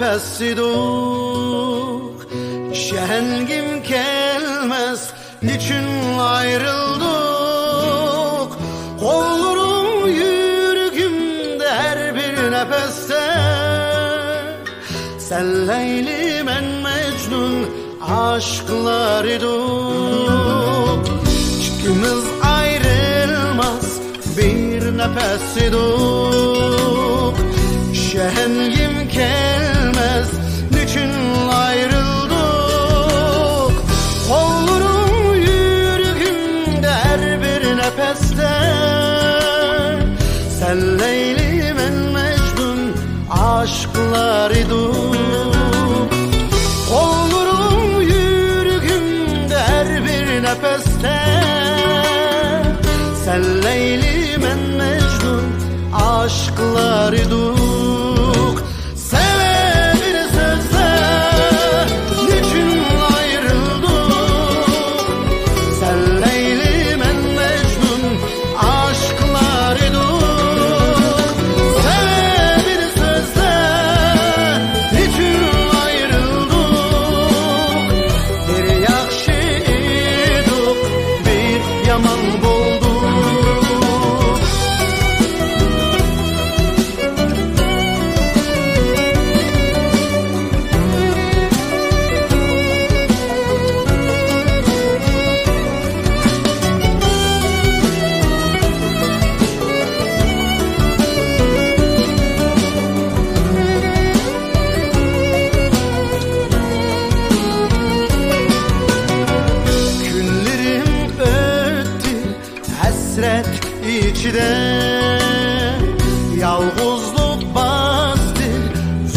nefessidik. Şehengim gelmez için ayrıldık. Kollarım yüreğimde her bir nefeste. Sen Leyli ben Mecnun aşklar idik. İkimiz ayrılmaz bir nefes idik. Şehengim gelmez niçin ayrıldık. Kollarım yüreğimde her bir nefeste. Sen Leyli ben Mecnun aşklar idik. Kollarım yüreğimde her bir nefeste. Sen Leyli ben Mecnun aşklar idik. Hasret içide yalğızlık bastı,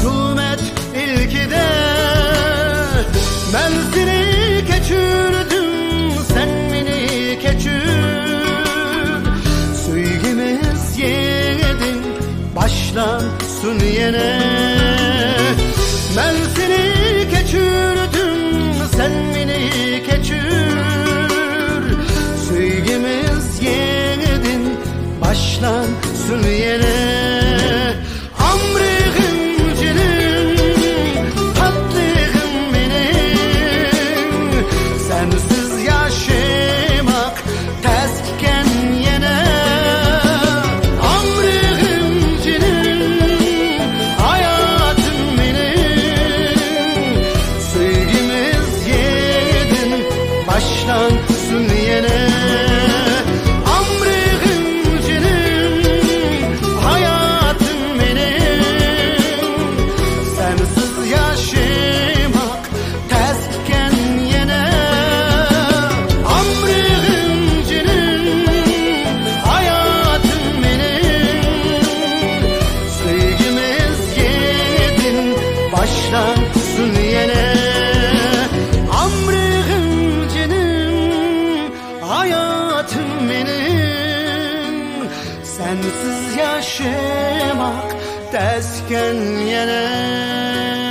zulmet ilkide. Ben seni keçirdim, sen beni keçir. Sevgimiz yeniden başlansın yine. Ben seni keçirdim, sen beni keçir. Sevgimiz yeniden başlansın yine. Amrığım cinim, tatlığım benim. Sensiz yaşamak tezken yine. Amrığım cinim, hayatım benim. Sevgimiz yeniden başlansın yine. Başlansın yine. Amrığım canım, hayatım benim. Sensiz yaşamak tezken yine.